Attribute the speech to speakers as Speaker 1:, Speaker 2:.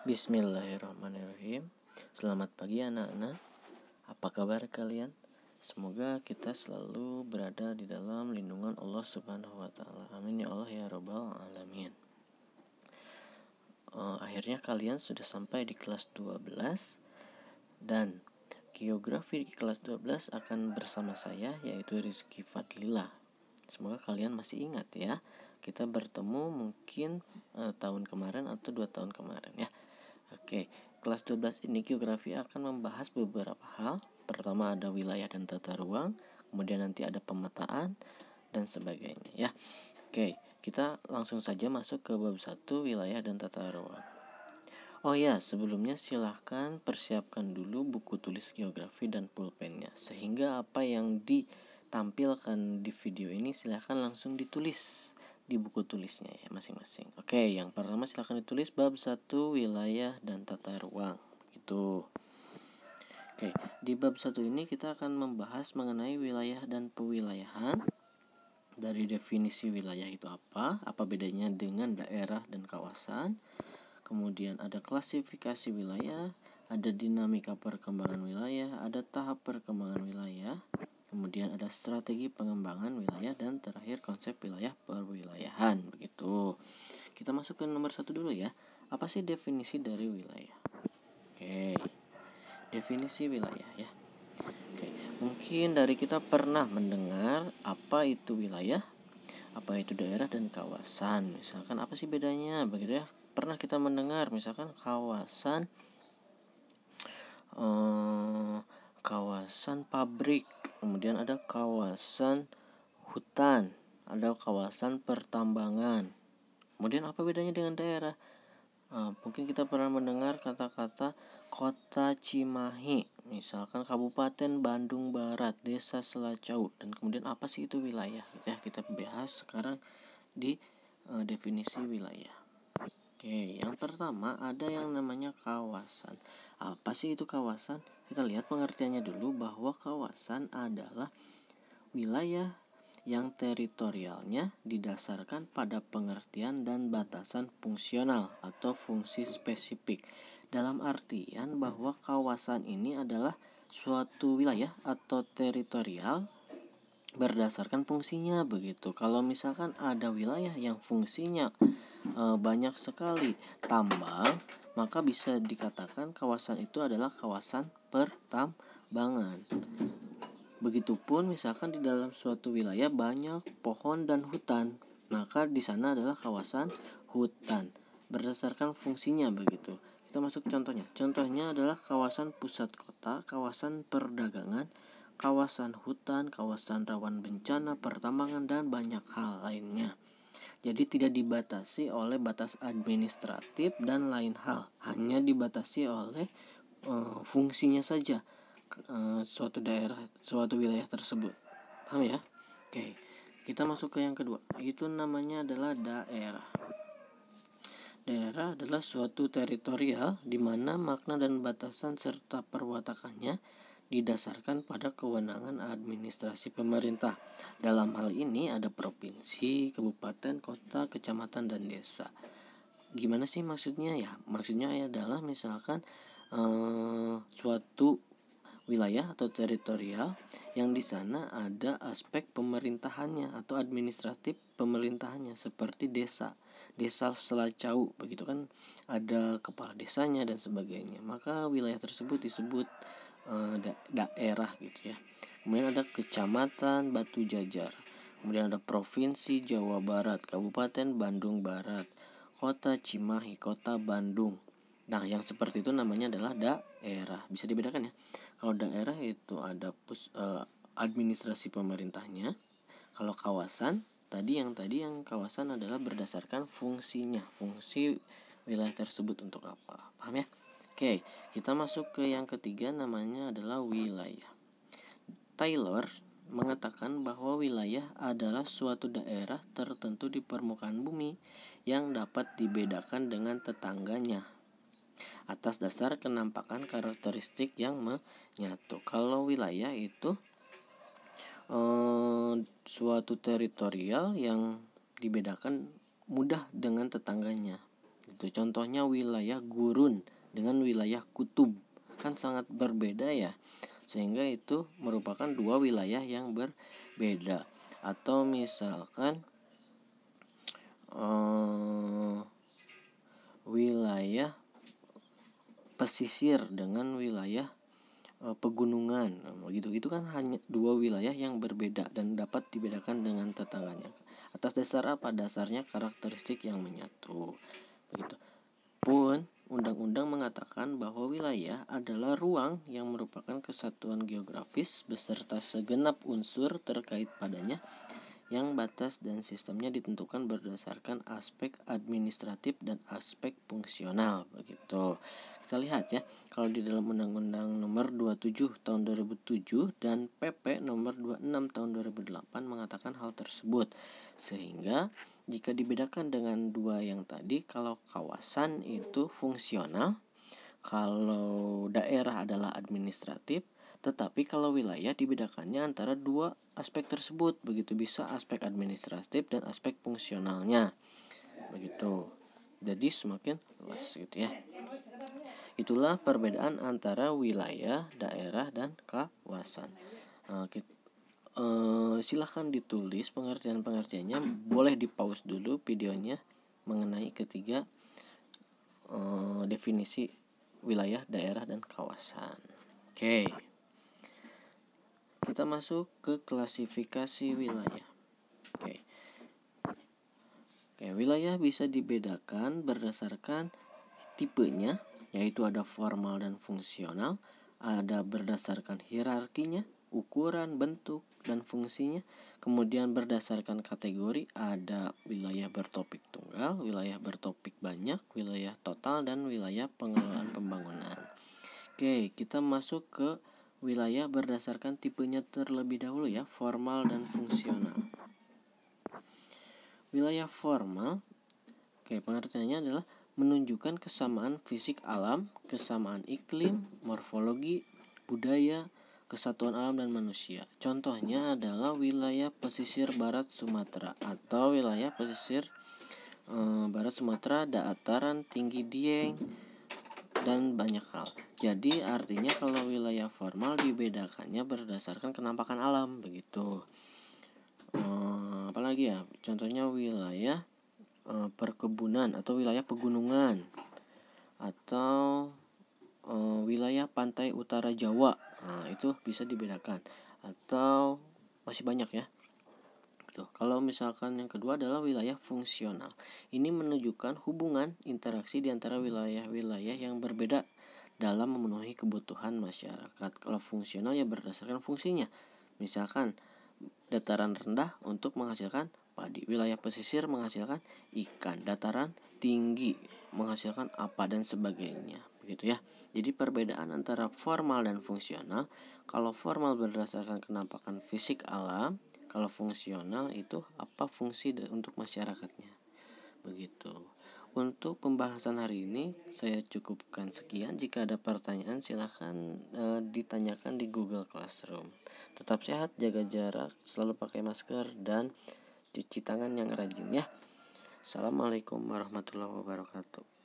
Speaker 1: Bismillahirrahmanirrahim. Selamat pagi anak-anak. Apa kabar kalian? Semoga kita selalu berada di dalam lindungan Allah Subhanahu wa taala. Amin ya Allah ya rabbal alamin. Akhirnya kalian sudah sampai di kelas 12 dan geografi di kelas 12 akan bersama saya, yaitu Rizky Fadlillah. Semoga kalian masih ingat ya. Kita bertemu mungkin tahun kemarin atau 2 tahun kemarin ya. Oke, kelas 12 ini geografi akan membahas beberapa hal. Pertama ada wilayah dan tata ruang, kemudian nanti ada pemetaan dan sebagainya ya. Oke, kita langsung saja masuk ke bab 1, wilayah dan tata ruang. Oh ya, sebelumnya silahkan persiapkan dulu buku tulis geografi dan pulpennya, sehingga apa yang ditampilkan di video ini silahkan langsung ditulis di buku tulisnya ya masing-masing. Oke, yang pertama silakan ditulis bab 1, wilayah dan tata ruang. Gitu. Oke, di bab 1 ini kita akan membahas mengenai wilayah dan pewilayahan. Dari definisi wilayah itu apa bedanya dengan daerah dan kawasan. Kemudian ada klasifikasi wilayah, ada dinamika perkembangan wilayah, ada tahap perkembangan wilayah. Kemudian ada strategi pengembangan wilayah dan terakhir konsep wilayah perwilayahan. Begitu. Kita masuk ke nomor 1 dulu ya. Apa sih definisi dari wilayah? Oke. Definisi wilayah ya. Oke. Mungkin dari kita pernah mendengar apa itu wilayah, apa itu daerah dan kawasan. Misalkan apa sih bedanya? Begitu ya. Pernah kita mendengar misalkan kawasan kawasan pabrik, kemudian ada kawasan hutan, ada kawasan pertambangan. Kemudian apa bedanya dengan daerah? Mungkin kita pernah mendengar kata-kata kota Cimahi, misalkan Kabupaten Bandung Barat, Desa Selacau, dan kemudian apa sih itu wilayah? Ya, kita bahas sekarang di definisi wilayah. Oke, yang pertama ada yang namanya kawasan. Apa sih itu kawasan? Kita lihat pengertiannya dulu, bahwa kawasan adalah wilayah yang teritorialnya didasarkan pada pengertian dan batasan fungsional atau fungsi spesifik. Dalam artian bahwa kawasan ini adalah suatu wilayah atau teritorial berdasarkan fungsinya begitu. Kalau misalkan ada wilayah yang fungsinya banyak sekali tambang, maka bisa dikatakan kawasan itu adalah kawasan pertambangan. Begitupun misalkan di dalam suatu wilayah banyak pohon dan hutan, maka di sana adalah kawasan hutan berdasarkan fungsinya begitu. Kita masuk contohnya. Contohnya adalah kawasan pusat kota, kawasan perdagangan, kawasan hutan, kawasan rawan bencana, pertambangan, dan banyak hal lainnya. Jadi tidak dibatasi oleh batas administratif dan lain hal, hanya dibatasi oleh fungsinya saja suatu daerah, suatu wilayah tersebut. Paham ya? Oke, kita masuk ke yang kedua. Itu namanya adalah daerah. Daerah adalah suatu teritorial di mana makna dan batasan serta perwatakannya didasarkan pada kewenangan administrasi pemerintah. Dalam hal ini ada provinsi, kabupaten, kota, kecamatan, dan desa. Gimana sih maksudnya ya? Maksudnya adalah misalkan suatu wilayah atau teritorial yang di sana ada aspek pemerintahannya atau administratif pemerintahannya, seperti desa Selacau begitu kan, ada kepala desanya dan sebagainya. Maka wilayah tersebut disebut daerah gitu ya. Kemudian ada kecamatan Batu Jajar, kemudian ada provinsi Jawa Barat, kabupaten Bandung Barat, kota Cimahi, kota Bandung. Nah, yang seperti itu namanya adalah daerah. Bisa dibedakan ya. Kalau daerah itu ada administrasi pemerintahnya. Kalau kawasan yang kawasan adalah berdasarkan fungsinya, fungsi wilayah tersebut untuk apa. Paham ya? Oke, kita masuk ke yang ketiga, namanya adalah wilayah. Taylor mengatakan bahwa wilayah adalah suatu daerah tertentu di permukaan bumi yang dapat dibedakan dengan tetangganya atas dasar kenampakan karakteristik yang menyatu. Kalau wilayah itu suatu teritorial yang dibedakan mudah dengan tetangganya. begitu. Contohnya wilayah gurun dengan wilayah kutub kan sangat berbeda ya, sehingga itu merupakan dua wilayah yang berbeda. Atau misalkan wilayah pesisir dengan wilayah pegunungan begitu. Itu kan hanya dua wilayah yang berbeda dan dapat dibedakan dengan tetangganya. Atas dasar apa? Dasarnya karakteristik yang menyatu begitu. Pun undang-undang mengatakan bahwa wilayah adalah ruang yang merupakan kesatuan geografis beserta segenap unsur terkait padanya, yang batas dan sistemnya ditentukan berdasarkan aspek administratif dan aspek fungsional begitu. Kita lihat ya, kalau di dalam Undang-Undang Nomor 27 Tahun 2007 dan PP Nomor 26 Tahun 2008 mengatakan hal tersebut. Sehingga jika dibedakan dengan dua yang tadi, kalau kawasan itu fungsional, kalau daerah adalah administratif, tetapi kalau wilayah dibedakannya antara dua aspek tersebut begitu, bisa aspek administratif dan aspek fungsionalnya begitu. Jadi semakin luas gitu ya. Itulah perbedaan antara wilayah, daerah, dan kawasan. Silahkan ditulis pengertian-pengertiannya. Boleh di pause dulu videonya mengenai ketiga definisi wilayah, daerah, dan kawasan. Oke. Kita masuk ke klasifikasi wilayah. Oke, wilayah bisa dibedakan berdasarkan tipenya, yaitu ada formal dan fungsional, ada berdasarkan hierarkinya, ukuran, bentuk, dan fungsinya. Kemudian berdasarkan kategori, ada wilayah bertopik tunggal, wilayah bertopik banyak, wilayah total, dan wilayah pengelolaan pembangunan. Oke, kita masuk ke wilayah berdasarkan tipenya terlebih dahulu ya, formal dan fungsional. Wilayah formal, pengertiannya adalah menunjukkan kesamaan fisik alam, kesamaan iklim, morfologi, budaya, kesatuan alam dan manusia. Contohnya adalah wilayah pesisir barat Sumatera atau wilayah pesisir barat Sumatera, dataran tinggi Dieng, dan banyak hal. Jadi artinya kalau wilayah formal dibedakannya berdasarkan kenampakan alam begitu. Apalagi ya, contohnya wilayah perkebunan atau wilayah pegunungan atau wilayah pantai utara Jawa. Itu bisa dibedakan, atau masih banyak ya. Kalau misalkan yang kedua adalah wilayah fungsional. Ini menunjukkan hubungan interaksi di antara wilayah-wilayah yang berbeda dalam memenuhi kebutuhan masyarakat. Kalau fungsional ya berdasarkan fungsinya. Misalkan dataran rendah untuk menghasilkan padi, wilayah pesisir menghasilkan ikan, dataran tinggi menghasilkan apa dan sebagainya begitu ya. Jadi perbedaan antara formal dan fungsional, kalau formal berdasarkan kenampakan fisik alam, kalau fungsional itu apa fungsi untuk masyarakatnya begitu. Untuk pembahasan hari ini saya cukupkan sekian. Jika ada pertanyaan silahkan ditanyakan di Google Classroom. Tetap sehat, jaga jarak, selalu pakai masker, dan cuci tangan yang rajin ya. Assalamualaikum warahmatullahi wabarakatuh.